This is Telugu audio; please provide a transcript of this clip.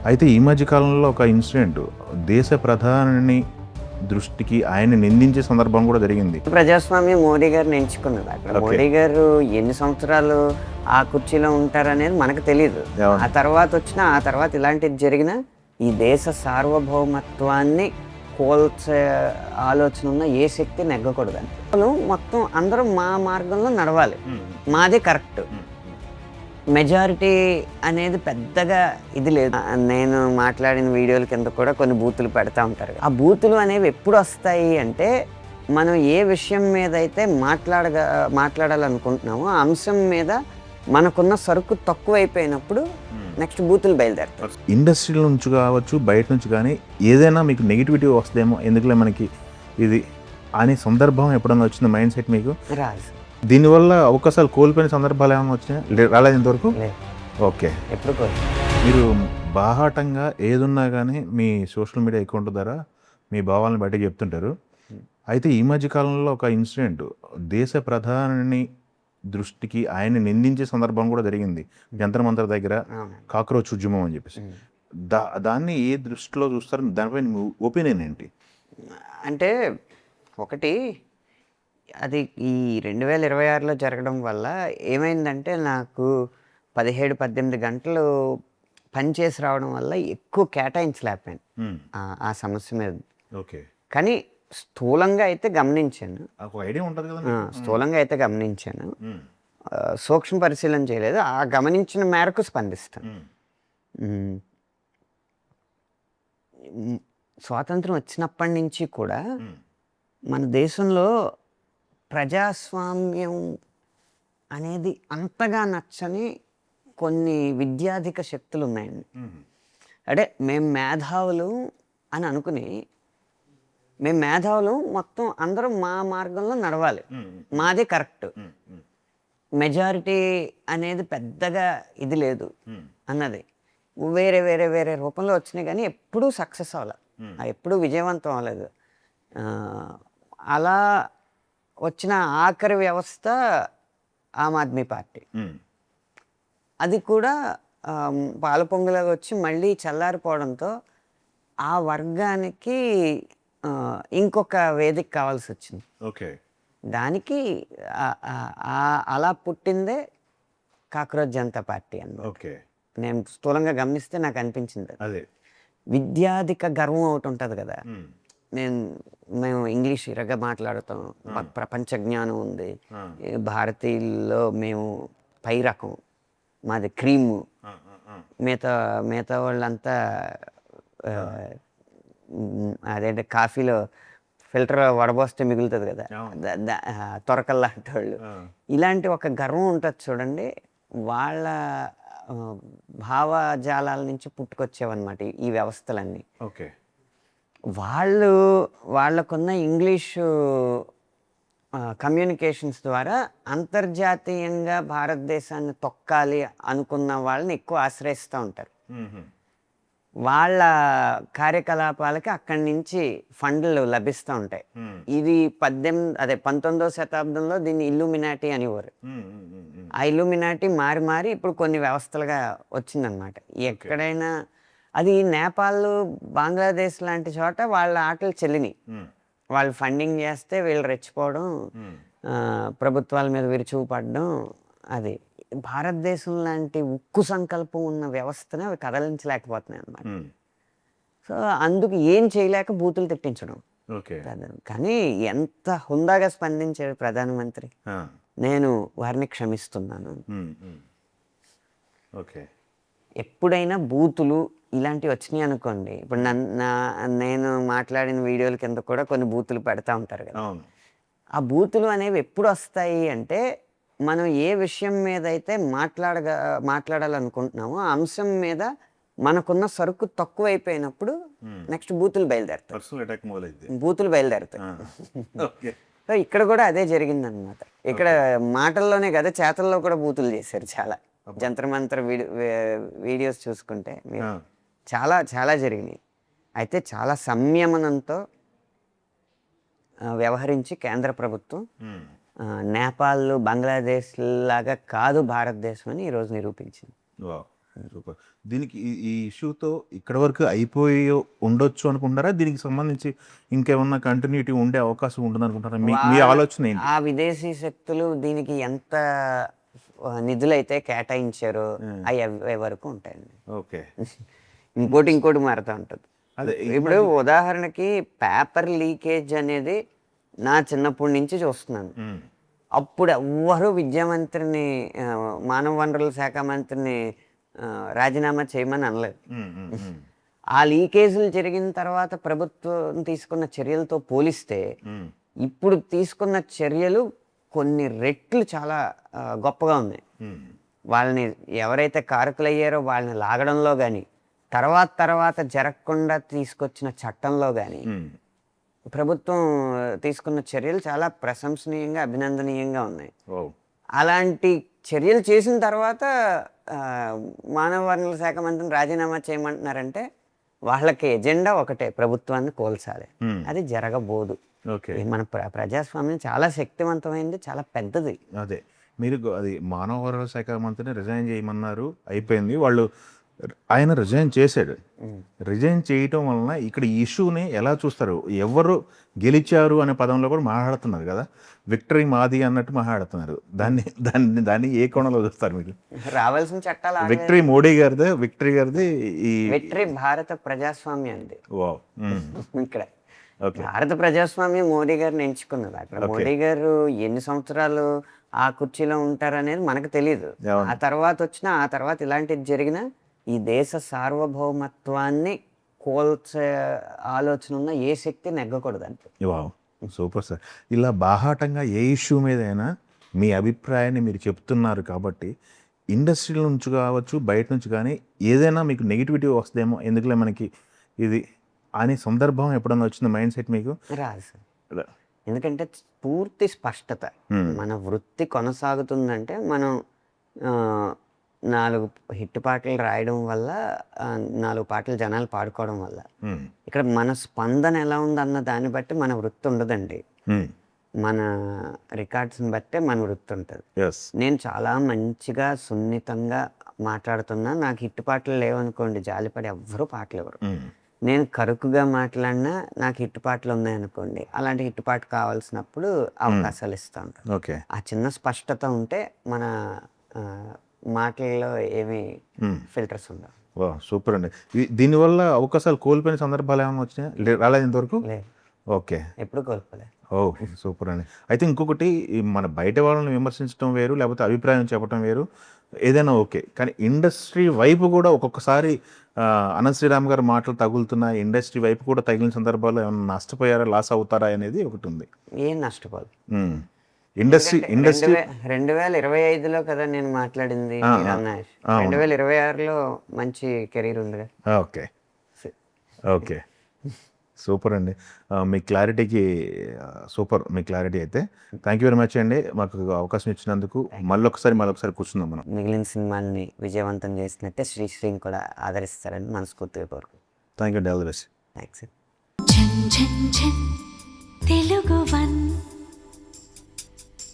అయితే ఈ మధ్య కాలంలో ఒక ఇన్సిడెంట్ దేశ ప్రధాని దృష్టికి ఆయన నిందించే సందర్భం కూడా జరిగింది. ప్రజాస్వామ్యం మోడీ గారిని ఎంచుకున్నది. అక్కడ Okay. మోడీ గారు ఎన్ని సంవత్సరాలు ఆ కుర్చీలో ఉంటారనేది మనకు తెలియదు. అవును. ఆ తర్వాత ఇలాంటిది జరిగిన ఈ దేశ సార్వభౌమత్వాన్ని కోల్చే ఆలోచన ఉన్న ఏ శక్తి నెగ్గకూడదని మొత్తం అందరూ మా మార్గంలో నడవాలి, మాదే కరెక్ట్. మెజారిటీ అనేది పెద్దగా ఇది లేదు. నేను మాట్లాడిన వీడియోల కింద కూడా కొన్ని బూతులు పెడతా ఉంటారు. ఆ బూతులు అనేవి ఎప్పుడు వస్తాయి అంటే మనం ఏ విషయం మీద అయితే మాట్లాడాలనుకుంటున్నామో ఆ అంశం మీద మనకున్న సరుకు తక్కువైపోయినప్పుడు నెక్స్ట్ బూతులు బయలుదేరుతారు. ఇండస్ట్రీ నుంచి కావచ్చు, బయట నుంచి కానీ ఏదైనా మీకు నెగిటివిటీ వస్తుందేమో, ఎందుకులే మనకి ఇది అనే సందర్భం ఎప్పుడన్నా వచ్చింది మైండ్ సెట్ మీకు? రాదు. దీనివల్ల అవకాశాలు కోల్పోయిన సందర్భాలు ఏమైనా వచ్చినాయి? రాలేదు ఇంతవరకు? లేదు, ఓకే. ఎప్పుడు మీరు బాహాటంగా ఏదున్నా కానీ మీ సోషల్ మీడియా అకౌంట్ ద్వారా మీ భావాలను బయటకు చెప్తుంటారు. అయితే ఈ మధ్య కాలంలో ఒక ఇన్సిడెంట్ దేశ ప్రధాని దృష్టికి ఆయన నిందించే సందర్భం కూడా జరిగింది. జంతర్ మంతర్ దగ్గర కాక్రోచ్ ఉద్యమం అని చెప్పేసి. దాన్ని ఏ దృష్టిలో చూస్తారు? దానిపై మీ ఒపీనియన్ ఏంటి? అంటే ఒకటి, అది ఈ 2026లో జరగడం వల్ల ఏమైందంటే నాకు 17-18 గంటలు పనిచేసి రావడం వల్ల ఎక్కువ కేటాయించలేకపోయాను ఆ సమస్య మీద. ఓకే. కానీ స్థూలంగా అయితే గమనించాను. ఐడియా ఉంటుంది కదా. స్థూలంగా అయితే గమనించాను, సూక్ష్మ పరిశీలన చేయలేదు. ఆ గమనించిన మేరకు స్పందిస్తాను. స్వాతంత్రం వచ్చినప్పటి నుంచి కూడా మన దేశంలో ప్రజాస్వామ్యం అనేది అంతగా నచ్చని కొన్ని విద్యాధిక శక్తులు ఉన్నాయండి. అంటే మేము మేధావులు అని అనుకుని మొత్తం అందరూ మా మార్గంలో నడవాలి, మాదే కరెక్ట్, మెజారిటీ అనేది పెద్దగా ఇది లేదు అన్నది వేరే వేరే వేరే రూపంలో వచ్చినాయి, కానీ ఎప్పుడూ సక్సెస్ అవ్వలేదు, ఎప్పుడూ విజయవంతం అవ్వలేదు. అలా వచ్చిన ఆఖరి వ్యవస్థ ఆమ్ ఆద్మీ పార్టీ. అది కూడా పాలపొంగులాగా వచ్చి మళ్ళీ చల్లారిపోవడంతో ఆ వర్గానికి ఇంకొక వేదిక కావాల్సి వచ్చింది. ఓకే. దానికి అలా పుట్టిందే కాక్రోచ్ జనతా పార్టీ అన్నమాట. ఓకే. నేను స్థూలంగా గమనిస్తే నాకు అనిపించింది అదే విద్యాధిక గర్వం ఒకటి ఉంటుంది కదా. మేము ఇంగ్లీష్ ఇరగా మాట్లాడుతాం, ప్రపంచ జ్ఞానం ఉంది, భారతీయుల్లో మేము పై రకం, మాది క్రీము, మిగతా వాళ్ళంతా అదేంటే కాఫీలో ఫిల్టర్ వడబోస్తే మిగులుతుంది కదా, తొరకల్లాంటి వాళ్ళు. ఇలాంటి ఒక గర్వం ఉంటుంది చూడండి, వాళ్ళ భావజాలాల నుంచి పుట్టుకొచ్చేవన్నమాట ఈ వ్యవస్థలన్నీ. ఓకే. వాళ్ళకున్న ఇంగ్లీషు కమ్యూనికేషన్స్ ద్వారా అంతర్జాతీయంగా భారతదేశాన్ని తొక్కాలి అనుకున్న వాళ్ళని ఎక్కువ ఆశ్రయిస్తూ ఉంటారు. వాళ్ళ కార్యకలాపాలకి అక్కడి నుంచి ఫండ్లు లభిస్తూ ఉంటాయి. ఇది 19వ శతాబ్దంలో దీన్ని ఇల్లుమినాటి అనేవారు. ఆ ఇల్లుమినాటి మారి ఇప్పుడు కొన్ని వ్యవస్థలుగా వచ్చిందనమాట. ఎక్కడైనా అది నేపాల్, బంగ్లాదేశ్ లాంటి చోట వాళ్ళ ఆటలు చెల్లినాయి. వాళ్ళు ఫండింగ్ చేస్తే వీళ్ళు రెచ్చిపోవడం, ప్రభుత్వాల మీద విరుచుకుపడడం. అది భారతదేశం లాంటి ఉక్కు సంకల్పం ఉన్న వ్యవస్థని అవి కదలించలేకపోతున్నాయి అన్నమాట. సో అందుకు ఏం చేయలేక బూతులు తిట్టించడం. కానీ ఎంత హుందాగా స్పందించారు ప్రధానమంత్రి, నేను వారిని క్షమిస్తున్నాను. ఎప్పుడైనా బూతులు ఇలాంటివి వచ్చినాయి అనుకోండి, ఇప్పుడు నేను మాట్లాడిన వీడియోల కింద కూడా కొన్ని బూతులు పెడతా ఉంటారు కదా. ఆ బూతులు అనేవి ఎప్పుడు వస్తాయి అంటే మనం ఏ విషయం మీద అయితే మాట్లాడాలనుకుంటున్నామో ఆ అంశం మీద మనకున్న సరుకు తక్కువైపోయినప్పుడు నెక్స్ట్ బూతులు బయలుదేరుతాయి. సో ఇక్కడ కూడా అదే జరిగిందనమాట. ఇక్కడ మాటల్లోనే కదా, చేతల్లో కూడా బూతులు చేశారు చాలా. జంతర్ మంతర్ వీడియోస్ చూసుకుంటే మీరు చాలా చాలా జరిగినాయి. అయితే చాలా సంయమనంతో వ్యవహరించి కేంద్ర ప్రభుత్వం నేపాల్, బంగ్లాదేశ్ లాగా కాదు భారతదేశం అని ఈరోజు నిరూపించింది. సూపర్. దీనికి ఈ ఇష్యూతో ఇక్కడ వరకు అయిపోయి ఉండొచ్చు అనుకుంటారా? దీనికి సంబంధించి ఇంకేమన్నా కంటిన్యూటీ ఉండే అవకాశం ఉంటుంది అనుకుంటారా? మీ ఆలోచన ఏంటి? ఆ విదేశీ శక్తులు దీనికి ఎంత నిధులైతే కేటాయించారో అవి అవ్వే వరకు ఉంటాయండి. ఓకే. ఇంకోటి మారుతూ ఉంటుంది. అదే ఇప్పుడు ఉదాహరణకి పేపర్ లీకేజ్ అనేది నా చిన్నప్పటి నుంచి చూస్తున్నాను. అప్పుడు ఎవ్వరూ విద్యామంత్రిని మానవ వనరుల శాఖ మంత్రిని రాజీనామా చేయమని అనలేదు. ఆ లీకేజీలు జరిగిన తర్వాత ప్రభుత్వం తీసుకున్న చర్యలతో పోలిస్తే ఇప్పుడు తీసుకున్న చర్యలు కొన్ని రెట్లు చాలా గొప్పగా ఉన్నాయి. వాళ్ళని ఎవరైతే కారకులయ్యారో వాళ్ళని లాగడంలో కానీ తర్వాత జరగకుండా తీసుకొచ్చిన చట్టంలో కానీ ప్రభుత్వం తీసుకున్న చర్యలు చాలా ప్రశంసనీయంగా అభినందనీయంగా ఉన్నాయి. అలాంటి చర్యలు చేసిన తర్వాత మానవ వనరుల శాఖ మంత్రిని రాజీనామా చేయమంటున్నారంటే వాళ్ళకి ఎజెండా ఒకటే, ప్రభుత్వాన్ని కోల్చాలి. అది జరగబోదు. మన ప్రజాస్వామ్యం చాలా శక్తివంతమైంది, చాలా పెద్దది. అదే మీరు అది మానవ వనరుల శాఖ మంత్రిని రిజైన్ చేయమన్నారు, అయిపోయింది. ఆయన రిజైన్ చేశాడు. రిజైన్ చేయటం వలన ఇక్కడ ఈ ఇష్యూని ఎలా చూస్తారు? ఎవరు గెలిచారు అనే పదంలో కూడా మాట్లాడుతున్నారు కదా, విక్టరీ మాది అన్నట్టు మాట్లాడుతున్నారు. దాన్ని ఏ కోణంలో చూస్తారు మీరు? రావాల్సిన చట్టాలు విక్టరీ మోడీ గారిదే, విక్టరీ గారిది, ఈ విక్టరీ భారత ప్రజాస్వామ్యాన్ని ఇక్కడ భారత ప్రజాస్వామ్యం మోడీ గారిని ఎంచుకున్నది. అక్కడ మోడీ గారు ఎన్ని సంవత్సరాలు ఆ కుర్చీలో ఉంటారు అనేది మనకు తెలియదు. ఆ తర్వాత ఇలాంటిది జరిగినా ఈ దేశ సార్వభౌమత్వాన్ని కోల్చే ఆలోచన ఉన్న ఏ శక్తి నెగ్గకూడదు అంటే. Super sir. ఇలా బాహాటంగా ఏ ఇష్యూ మీదైనా మీ అభిప్రాయాన్ని మీరు చెప్తున్నారు కాబట్టి ఇండస్ట్రీ నుంచి కావచ్చు, బయట నుంచి కానీ ఏదైనా మీకు నెగిటివిటీ వస్తుందేమో, ఎందుకులే మనకి ఇది అనే సందర్భం ఎప్పుడన్నా వచ్చింది మైండ్ సెట్ మీకు? రాదు సార్. ఎందుకంటే పూర్తి స్పష్టత. మన వృత్తి కొనసాగుతుందంటే మనం 4 హిట్ పాటలు రాయడం వల్ల, 4 పాటలు జనాలు పాడుకోవడం వల్ల. ఇక్కడ మన స్పందన ఎలా ఉందన్న దాన్ని బట్టి మన వృత్తి ఉండదండి. మన రికార్డ్స్ని బట్టే మన వృత్తి ఉంటుంది. నేను చాలా మంచిగా సున్నితంగా మాట్లాడుతున్నా, నాకు హిట్ పాటలు లేవనుకోండి, జాలిపడి ఎవ్వరూ పాటలు ఇవ్వరు. నేను కరుకుగా మాట్లాడినా నాకు హిట్ పాటలు ఉన్నాయనుకోండి, అలాంటి హిట్ పాట కావాల్సినప్పుడు అవకాశాలు ఇస్తూ ఉంటాను. ఆ చిన్న స్పష్టత ఉంటే మన మాటల్లో ఏమి ఫిల్టర్స్ ఉండవు. సూపర్ అండి. దీనివల్ల అవకాశాలు కోల్పోయిన సందర్భాలు ఏమైనా వచ్చినాయా? రాలేదు ఇంతవరకు? ఓకే, ఎప్పుడు కోల్పోలేదు. సూపర్ అండి. అయితే ఇంకొకటి, మన బయట వాళ్ళని విమర్శించడం వేరు, లేకపోతే అభిప్రాయం చెప్పడం వేరు, ఏదైనా ఓకే. కానీ ఇండస్ట్రీ వైపు కూడా ఒక్కొక్కసారి అనంత్ శ్రీరామ్ గారు మాటలు తగులుతున్న ఇండస్ట్రీ వైపు కూడా తగిలిన సందర్భాల్లో ఏమైనా నష్టపోయారా, లాస్ అవుతారా అనేది ఒకటి ఉంది. ఏం నష్టపోదు. ఇండస్ట్రీ 2025లో కదా నేను మాట్లాడింది. 2026లో మంచి కెరీర్ ఉంది. ఓకే సూపర్ అండి. మీ క్లారిటీకి సూపర్, మీ క్లారిటీ అయితే. థ్యాంక్ యూ వెరీ మచ్ అండి, మాకు అవకాశం ఇచ్చినందుకు. మళ్ళొకసారి కూర్చుందాం మనం. మిగిలిన సినిమాల్ని విజయవంతం చేసినట్టే శ్రీశ్రీని కూడా ఆదరిస్తారని మనస్ఫూర్తిగా కోరుకుంటున్నాను. థ్యాంక్ యూ అండి, all the best. Thanks. Telugu one